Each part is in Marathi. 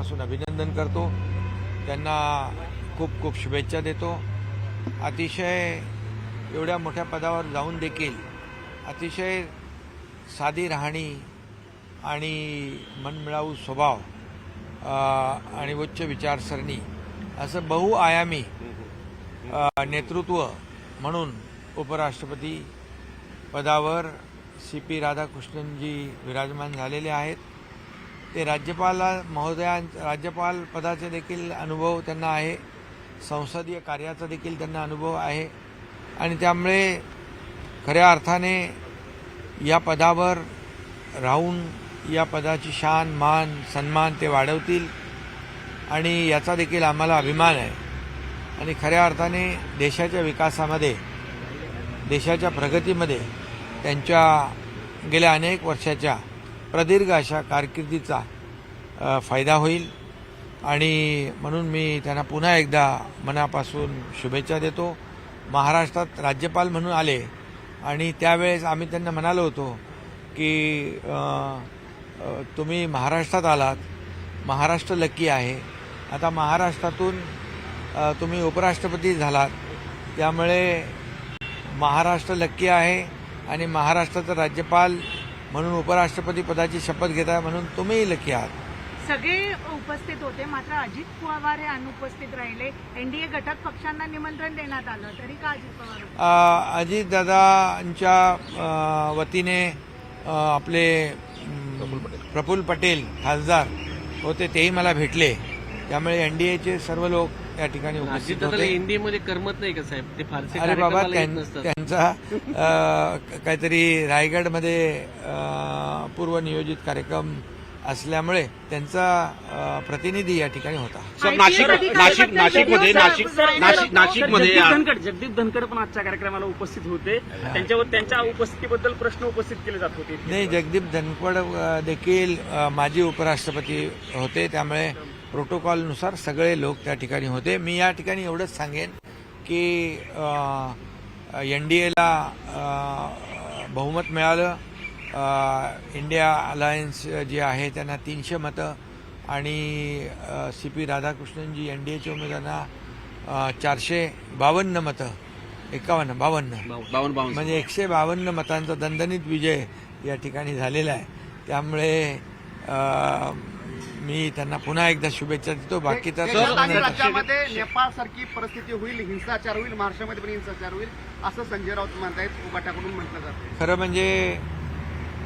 मनापासून अभिनंदन करतो, त्यांना खूप खूप शुभेच्छा देतो। अतिशय एवढ्या मोठ्या पदावर जाऊन देखील अतिशय साधी राहणी आणि मनमिळावू स्वभाव आणि उच्च विचारसरणी असं बहुआयामी नेतृत्व म्हणून उपराष्ट्रपती पदावर CP राधाकृष्णनजी विराजमान झालेले आहेत। ते राज्यपाल पदाचे देखील अनुभव त्यांना आहे, संसदीय कार्याचा देखील त्यांना अनुभव आहे आणि त्यामुळे खऱ्या अर्थाने या पदावर राहून या पदाची शान मान सन्मान ते वाढवतील आणि याचा देखील आम्हाला अभिमान आहे। आणि खऱ्या अर्थाने देशाच्या विकासामध्ये, देशाच्या प्रगतीमध्ये त्यांच्या गेल्या अनेक वर्षाच्या प्रदीर्घ अशा कारकिर्दीचा फायदा होईल आणि म्हणून मी त्यांना पुन्हा एकदा मनापासून शुभेच्छा देतो। महाराष्ट्रात राज्यपाल म्हणून आले आणि त्यावेळेस आम्ही त्यांना म्हणालो होतो की तुम्ही महाराष्ट्रात आलात, महाराष्ट्र लकी आहे। आता महाराष्ट्रातून तुम्ही उपराष्ट्रपती झालात, त्यामुळे महाराष्ट्र लकी आहे आणि महाराष्ट्राचा राज्यपाल म्हणून उपराष्ट्रपती पदाची शपथ घेताय म्हणून तुम्ही लकी आहात। सगळे उपस्थित होते, मात्र अजित पवार हे अनुपस्थित राहिले। NDA घटक पक्षांना निमंत्रण देण्यात आलं तरी का अजित पवार? अजितदादांच्या वतीने आपले प्रफुल्ल पटेल खासदार होते, तेही मला भेटले, त्यामुळे NDAचे सर्व लोक या ठिकाणी उपस्थित होते। NDA मध्ये करमत नाही का साहेब? ते फारसे अरे बाबा, त्यांचा काहीतरी रायगडमध्ये पूर्वनियोजित कार्यक्रम असल्यामुळे त्यांचा प्रतिनिधी या ठिकाणी होता। नाशिकमध्ये जगदीप धनखड पण आजच्या कार्यक्रमाला उपस्थित होते, त्यांच्यावर त्यांच्या उपस्थितीबद्दल प्रश्न उपस्थित केले जात होते। नाही, जगदीप धनखड देखील माजी उपराष्ट्रपती होते, त्यामुळे प्रोटोकॉलनुसार सगळे लोक त्या ठिकाणी होते। मी या ठिकाणी एवढंच सांगेन की NDAला बहुमत मिळालं, इंडिया अलायन्स जे आहे त्यांना 300 मतं आणि CP राधाकृष्णनजी NDAच्या उमेदवारांना 452 मतं, 52 म्हणजे 152 मतांचा दणदणीत विजय या ठिकाणी झालेला आहे। त्यामुळे मी त्यांना पुन्हा एकदा शुभेच्छा देतो। बाकीचा राज्यामध्ये नेपाळ सारखी परिस्थिती होईल, हिंसाचार होईल, महाराष्ट्रामध्ये पण हिंसाचार होईल असं संजय राऊत म्हणतायत, उबाटाकडून म्हटलं जातं। खरं म्हणजे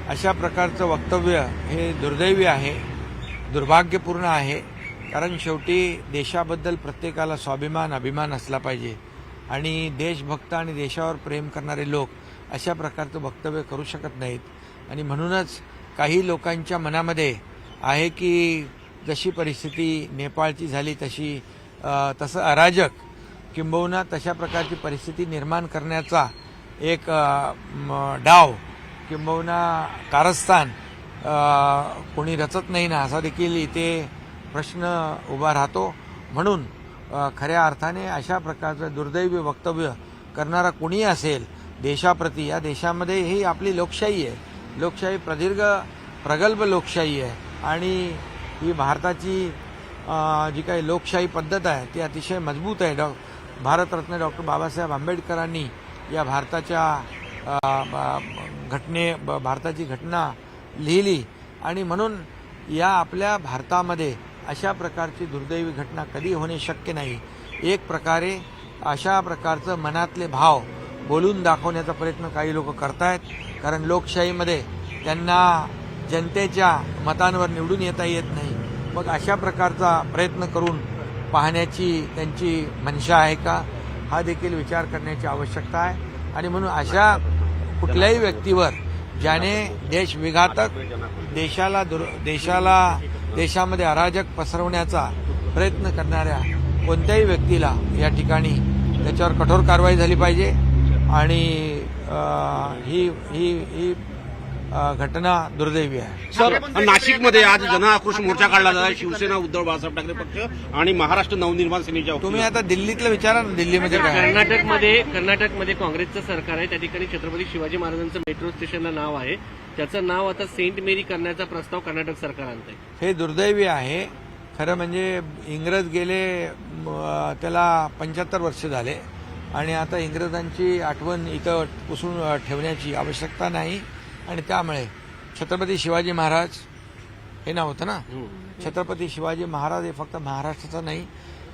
अशा प्रकारचं वक्तव्य हे दुर्दैवी आहे, दुर्भाग्यपूर्ण आहे। कारण शेवटी देशाबद्दल प्रत्येकाला स्वाभिमान अभिमान असला पाहिजे आणि देशभक्त आणि देशावर प्रेम करणारे लोक अशा प्रकारचं वक्तव्य करू शकत नाहीत। आणि म्हणूनच काही लोकांच्या मनामध्ये आहे की जशी परिस्थिती नेपाळची झाली तसं अराजक किंबहुना तशा प्रकारची परिस्थिती निर्माण करण्याचा एक डाव किंबहुना कारस्थान कोणी रचत नाही ना, असा देखील इथे प्रश्न उभा राहतो। म्हणून खऱ्या अर्थाने अशा प्रकारचं दुर्दैवी वक्तव्य करणारा कोणी असेल देशाप्रती, या देशामध्ये ही आपली लोकशाही आहे, लोकशाही प्रगल्भ लोकशाही आहे आणि ही भारताची जी काही लोकशाही पद्धत आहे ती अतिशय मजबूत आहे। भारतरत्न डॉक्टर बाबासाहेब आंबेडकरांनी या भारताची घटना लिहिली आणि म्हणून या आपल्या भारतामध्ये अशा प्रकारची दुर्दैवी घटना कधी होणे शक्य नाही। एक प्रकारे अशा प्रकारचं मनातले भाव बोलून दाखवण्याचा प्रयत्न काही लोक करतायत, कारण लोकशाहीमध्ये त्यांना जनतेच्या मतांवर निवडून येता येत नाही। मग अशा प्रकारचा प्रयत्न करून पाहण्याची त्यांची मनशा आहे का, हा देखील विचार करण्याची आवश्यकता आहे। आणि म्हणून अशा कुठल्याही व्यक्तीवर ज्याने देशविघातक देशामध्ये अराजक पसरवण्याचा प्रयत्न करणाऱ्या कोणत्याही व्यक्तीला या ठिकाणी त्याच्यावर कठोर कारवाई झाली पाहिजे आणि ही घटना दुर्दैवी आहे। सर, नाशिकमध्ये आज जनआक्रोश मोर्चा काढला जात आहे, शिवसेना उद्धव बाळासाहेब ठाकरे पक्ष आणि महाराष्ट्र नवनिर्माण सेनेच्या। तुम्ही आता दिल्लीतलं विचारा ना, दिल्लीमध्ये काय? कर्नाटकमध्ये काँग्रेसचं सरकार आहे, त्या ठिकाणी छत्रपती शिवाजी महाराजांचं मेट्रो स्टेशनला नाव आहे, त्याचं नाव आता सेंट मेरी करण्याचा प्रस्ताव कर्नाटक सरकार आणत आहे। हे दुर्दैवी आहे, खरं म्हणजे इंग्रज गेले त्याला 75 वर्ष झाले आणि आता इंग्रजांची आठवण इथं पुसून ठेवण्याची आवश्यकता नाही आणि त्यामुळे छत्रपती शिवाजी महाराज हे नाव होतं ना. छत्रपती शिवाजी महाराज हे फक्त महाराष्ट्राचं नाही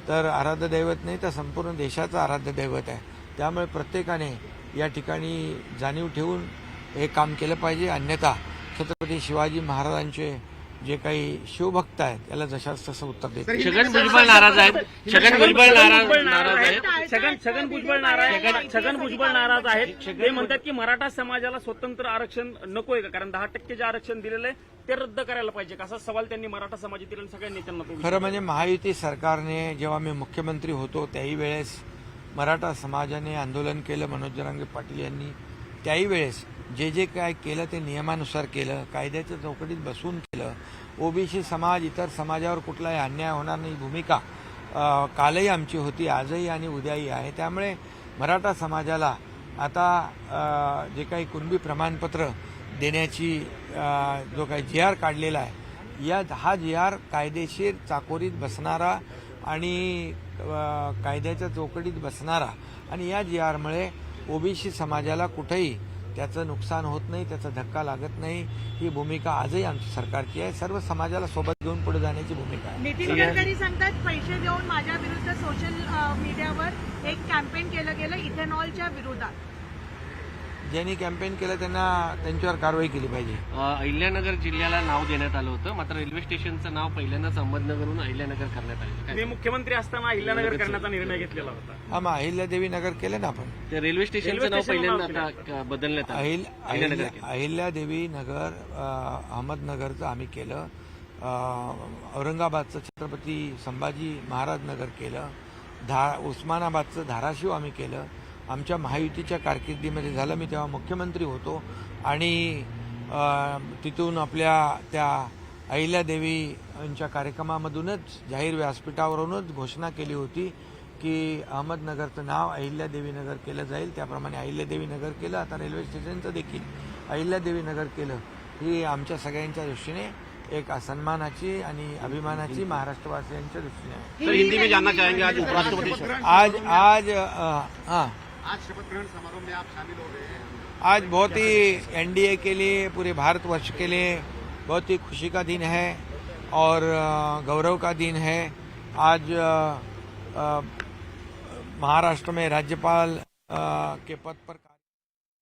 तर आराध्य दैवत नाही तर संपूर्ण देशाचं आराध्य दैवत आहे. त्यामुळे प्रत्येकाने या ठिकाणी जाणीव ठेवून हे काम केलं पाहिजे. अन्यथा छत्रपती शिवाजी महाराजांचे जे काही शिवभक्त आहेत त्याला जशाच तसं उत्तर देतील. छगन भुजबळ नाराज आहेत. छगन भुजबळ नाराज आहेत. छगन भुजबळ नाराज आहेत. ते म्हणतात की मराठा समाजाला स्वतंत्र आरक्षण नकोय का, कारण 10% जे आरक्षण दिलेलं आहे ते रद्द करायला पाहिजे असा सवाल त्यांनी मराठा समाजातील आणि सगळ्या नेत्यांना तो खरं म्हणजे महायुती सरकारने जेव्हा मी मुख्यमंत्री होतो त्याही वेळेस मराठा समाजाने आंदोलन केलं. मनोज जरांगे पाटील यांनी त्याही वेळेस जे जे काय केलं ते नियमानुसार केलं, कायद्याच्या चौकटीत बसून केलं. ओबीसी समाज इतर समाजावर कुठलाही अन्याय होणार नाही भूमिका कालही आमची होती, आजही आणि उद्याही आहे. त्यामुळे मराठा समाजाला आता जे काही कुणबी प्रमाणपत्र देण्याची जो काही GR काढलेला आहे हा GR कायदेशीर चाकोरीत बसणारा आणि कायद्याच्या चौकटीत बसणारा आणि या GRमुळे ओबीसी समाजाला कुठेही त्याचं नुकसान होत नाही, त्याचा धक्का लागत नाही. ही भूमिका आजही आमच्या सरकारची आहे. सर्व समाजाला सोबत घेऊन पुढे जाण्याची भूमिका आहे. नितीन गडकरी सांगतात पैसे देऊन माझ्या विरुद्ध सोशल मीडियावर एक कॅम्पेन केलं गेलं इथेनॉलच्या विरोधात. ज्यांनी कॅम्पेन केलं त्यांना त्यांच्यावर कारवाई केली पाहिजे. अहिल्यानगर जिल्ह्याला नाव देण्यात आलं होतं, मात्र रेल्वे स्टेशनचं नाव पहिल्यांदाच अहमदनगरहून अहिल्यानगर करण्यात आलं. मी मुख्यमंत्री असताना अहिल्यानगर करण्याचा निर्णय घेतलेला होता. हा मग अहिल्यादेवी नगर केलं ना आपण. ते रेल्वे स्टेशनचं नाव पहिल्यांदा आता बदलण्यात आलं. अहिल्यादेवी नगर अहमदनगरचं आम्ही केलं. औरंगाबादचं छत्रपती संभाजी महाराज नगर केलं. उस्मानाबादचं धाराशिव आम्ही केलं. आमच्या महायुतीच्या कारकिर्दीमध्ये झालं. मी तेव्हा मुख्यमंत्री होतो आणि तिथून आपल्या त्या अहिल्यादेवी यांच्या कार्यक्रमामधूनच जाहीर व्यासपीठावरूनच घोषणा केली होती की अहमदनगरचं नाव अहिल्यादेवी नगर केलं जाईल. त्याप्रमाणे अहिल्यादेवी नगर केलं. आता रेल्वे स्टेशनचं देखील अहिल्यादेवी नगर केलं. ही आमच्या सगळ्यांच्या दृष्टीने एक सन्मानाची आणि अभिमानाची महाराष्ट्रवासियांच्या दृष्टीने आहे. सर, हिंदी में जानना चाहेंगे आज उपराष्ट्रपति आज शपथ ग्रहण समारोह में आप शामिल हो रहे हैं. आज बहुत ही NDA के लिए पूरे भारतवर्ष के लिए बहुत ही खुशी का दिन है और गौरव का दिन है. आज महाराष्ट्र में राज्यपाल के पद पर